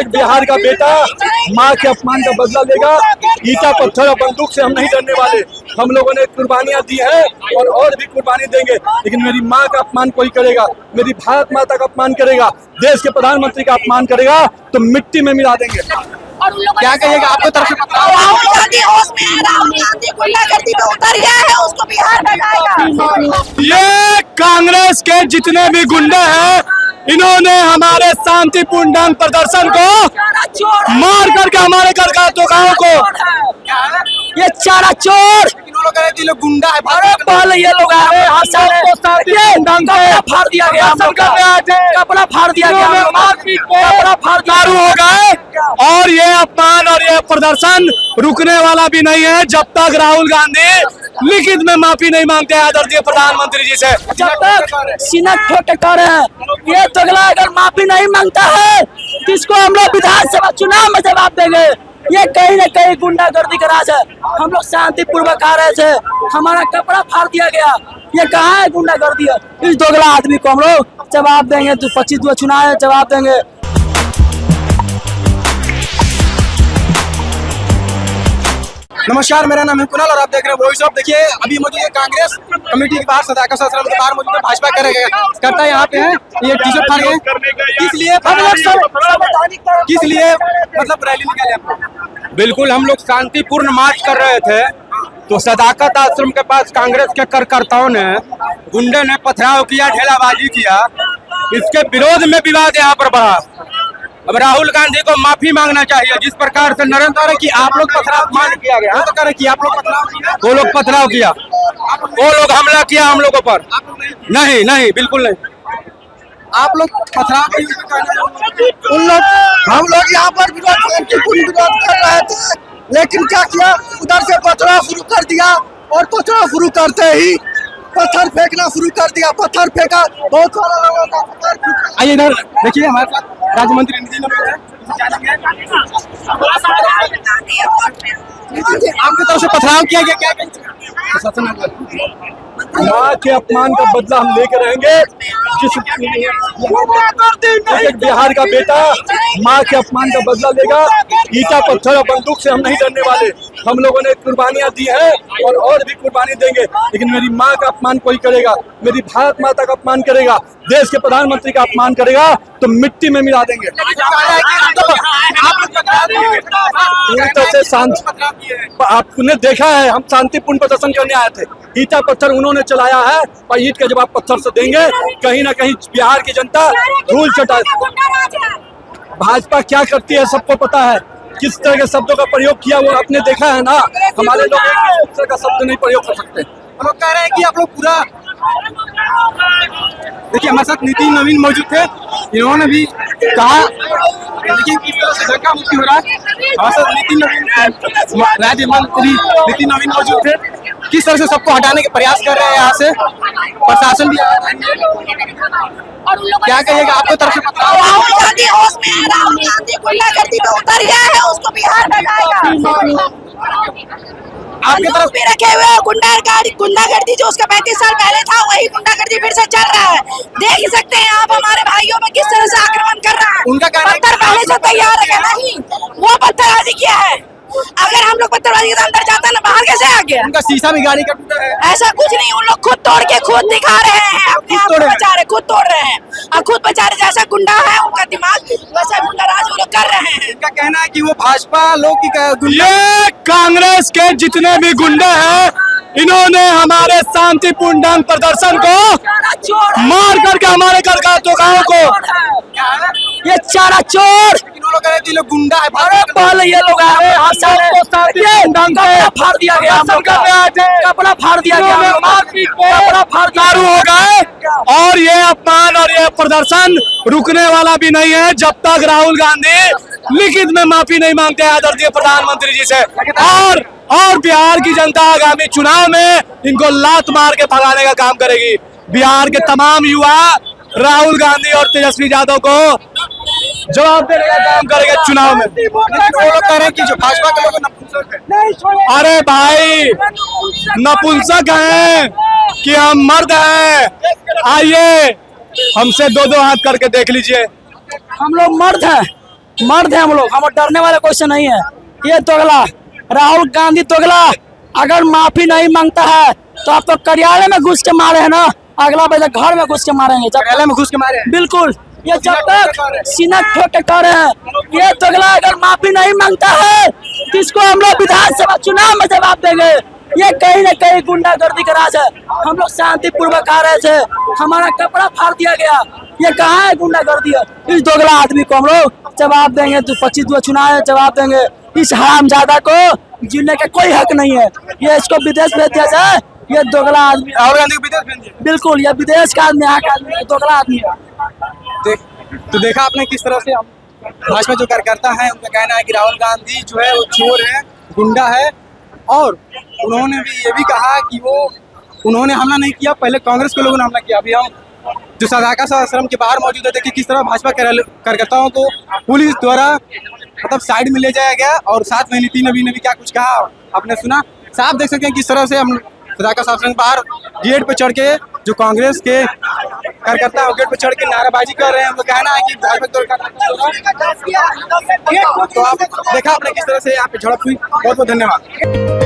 एक बिहार का बेटा माँ के अपमान का बदला लेगा। ईटा पत्थर और बंदूक से हम नहीं डरने वाले। हम लोगों ने कुर्बानियां दी हैं और भी कुर्बानी देंगे, लेकिन मेरी माँ का अपमान कोई करेगा, मेरी भारत माता का अपमान करेगा, देश के प्रधानमंत्री का अपमान करेगा तो मिट्टी में मिला देंगे। क्या कहिएगा आपको तरफ से राहुल गांधी होश में है, राहुल गांधी गुंडागर्दी में उतर गया है, उसको बिहार में जाएगा। ये कांग्रेस के जितने भी गुंडे हैं, इन्होंने हमारे शांतिपूर्ण ढंग प्रदर्शन को मार करके हमारे गाँव को ये चारा चोर लोग गुंडा है। अरे पहले ये लोग आए फाड़ दिया गया, कपड़ा फाड़ दिया गया, कपड़ा फाड़ चालू हो गए और ये अपमान और ये प्रदर्शन रुकने वाला भी नहीं है जब तक राहुल गांधी लिखित में माफी नहीं मांगते हैं आदरणीय प्रधानमंत्री जी से। जब तक सीना ठोक कर ये तगड़ा अगर माफी नहीं मांगता है तो इसको हम लोग विधानसभा चुनाव में जवाब देंगे। ये कहीं न कहीं गुंडागर्दी का राज है। हम लोग शांतिपूर्वक आ रहे थे, हमारा कपड़ा फाड़ दिया गया, ये कहाँ है गुंडागर्दी है? इस दोगला आदमी को हम लोग जवाब देंगे। 25 चुनाव है, जवाब देंगे। नमस्कार, मेरा नाम है कुणाल और आप देख रहे हैं वॉइस ऑफ। देखिए अभी मौजूद है कांग्रेस कमेटी के बाहर, सदाकत आश्रम के बाहर मौजूद है भाजपा करता यहाँ पे है। ये टी-शर्ट फाड़ गए, किस लिए मतलब रैली निकाले आप? बिल्कुल, हम लोग शांतिपूर्ण मार्च कर रहे थे तो सदाकत आश्रम के पास कांग्रेस के कार्यकर्ताओं ने, गुंडे ने पथराव किया, ढेलाबाजी किया। इसके विरोध में विवाद यहाँ पर बढ़ा। अब राहुल गांधी को माफी मांगना चाहिए। जिस प्रकार से नरेंद्र कि आप लोग पथराव मान किया गया, तो करें कि आप लोग पथराव किया, वो लोग पथराव किया, वो लोग हमला किया हम लोगों पर। नहीं नहीं, बिल्कुल नहीं। आप लोग पथराव उन लोग हम लोग यहाँ पर विरोध कर रहे थे, लेकिन क्या किया, उधर से पथराव शुरू कर दिया और पथराव शुरू करते ही पत्थर फेंकना शुरू कर दिया। पत्थर फेंका, बहुत सारा लोगों का पत्थर। आइए इधर देखिए, हमारे साथ राज्य मंत्री नितिन नवीन है। आपकी तरफ से पथराव किया गया, क्या माँ के अपमान का बदला हम लेके रहेंगे। एक बिहार का बेटा माँ के अपमान का बदला लेगा। ईटा पत्थर और बंदूक से हम नहीं डरने वाले। हम लोगों ने कुर्बानियां दी हैं और भी कुर्बानी देंगे, लेकिन मेरी माँ का अपमान कोई करेगा, मेरी भारत माता का अपमान करेगा, देश के प्रधानमंत्री का अपमान करेगा तो मिट्टी में मिला देंगे। आपने देखा है, हम शांतिपूर्ण प्रदर्शन करने आए थे। ईटा पत्थर उन्होंने चलाया है और ईट का जवाब पत्थर से देंगे। कहीं ना कहीं बिहार की जनता धूल चटा। भाजपा क्या करती है सबको पता है, किस तरह के शब्दों का प्रयोग किया वो आपने देखा है ना। हमारे लोग एक दूसरे का शब्द नहीं प्रयोग कर सकते। हम लोग कह रहे हैं कि आप लोग पूरा देखिए, हमारे साथ नितिन नवीन मौजूद थे, इन्होंने भी कहा, देखिए किस तरह से धक्का मुक्की हो रहा है। हमारे साथ नितिन नवीन, राज्य मंत्री नितिन नवीन मौजूद थे, किस तरह से सबको हटाने के प्रयास कर रहे हैं यहाँ से। प्रशासन भी क्या कहिएगा आपको तरफ से? राहुल गांधी होश में है, राहुल गांधी गुंडागर्दी में उतर गया है, उसको बिहार में जाएगा। आपकी तरफ भी रखे हुए गुंडागर्दी जो उसका 35 साल पहले था, वही गुंडागर्दी फिर से चल रहा है। देख सकते हैं आप हमारे भाइयों में किस तरह से आक्रमण कर रहा है। उनका कहना है पत्थर पहले जो तैयार है, नहीं वो पत्थरबाजी किया है। अगर हम लोग पत्थरबाजी के अंदर जाता ना, बाहर कैसे आ गया? उनका शीशा भी गाड़ी का टूटा है। ऐसा कुछ नहीं, उन लोग खुद तोड़ के खुद दिखा रहे हैं, अपने आप को बचा रहे, खुद तोड़ रहे हैं और खुद बचा रहे। जैसा गुंडा है उनका दिमाग, वैसा गुंडा राज वो लोग कर रहे हैं। उनका कहना है कि वो भाजपा लोग की ये कांग्रेस के जितने भी गुंडे हैं, इन्होंने हमारे शांतिपूर्ण ढंग प्रदर्शन को मार करके हमारे गाँव को ये चारा चोर लोग गुंडा है। अरे पहले ये लोग आए फाड़ दिया गया, कपड़ा फाड़ दिया गया, कपड़ा फाड़ चालू हो गए और ये अपमान और ये प्रदर्शन रुकने वाला भी नहीं है जब तक राहुल गांधी लिखित में माफी नहीं मांगते हैं आदरणीय प्रधानमंत्री जी से। और बिहार की जनता आगामी चुनाव में इनको लात मार के भगाने का काम करेगी। बिहार के तमाम युवा राहुल गांधी और तेजस्वी यादव को जवाब देने का काम करेंगे चुनाव में। वो लोग कह रहे हैं कि जो भाजपा के लोग नपुंसक हैं। अरे भाई, नपुंसक हैं कि हम मर्द हैं? आइए हमसे दो हाथ करके देख लीजिए। हम लोग मर्द हैं मर्द है हम लोग, हम डरने वाला क्वेश्चन नहीं है। ये दोगला राहुल गांधी दोगला अगर माफी नहीं मांगता है तो आप तो कार्यालय में घुस के मारे हैं ना, अगला बजे घर में घुस के मारेंगे। जब कार्यालय में घुस के मारे हैं। बिल्कुल, ये जब तक सीना ठोक के कर रहे हैं। ये दोगला अगर माफी नहीं मांगता है तो इसको हम लोग विधानसभा चुनाव में जवाब देंगे। ये कहीं न कहीं गुंडागर्दी का राज है। हम लोग शांति पूर्वक आ रहे थे, हमारा कपड़ा फाड़ दिया गया। ये कहाँ है गुंडागर्दी है? इस दोगला आदमी को हम लोग जवाब देंगे। तो 25 चुनाव है, जवाब देंगे। इस हरामजादा को जीने का कोई हक नहीं है। ये इसको विदेश भेज दिया जाए। ये दोगला आदमी राहुल गांधी को विदेश भेज दिया। बिल्कुल, ये विदेश का आदमी, यहाँ का आदमी है, दोगला आदमी है। तो देखा आपने किस तरह से हम भाजपा जो कार्यकर्ता है उनका कहना है कि राहुल गांधी जो है वो चोर है, गुंडा है। और उन्होंने भी ये भी कहा कि उन्होंने हमला नहीं किया, पहले कांग्रेस के लोगों ने हमला किया। अभी हम जो सदाकत आश्रम के बाहर मौजूद है, देखिए किस तरह भाजपा कार्यकर्ताओं को पुलिस द्वारा मतलब साइड में ले जाया गया। और साथ में नीति नवीन ने भी क्या कुछ कहा आपने सुना। साफ देख सकते हैं किस तरह से हम सदाकत आश्रम के बाहर गेट पे चढ़ के जो कांग्रेस के कार्यकर्ता है गेट पे चढ़ के नाराबाजी कर रहे हैं। उनका कहना है कि भाजपा तो आप देखा आपने किस तरह से यहाँ पे झड़प हुई। बहुत बहुत धन्यवाद।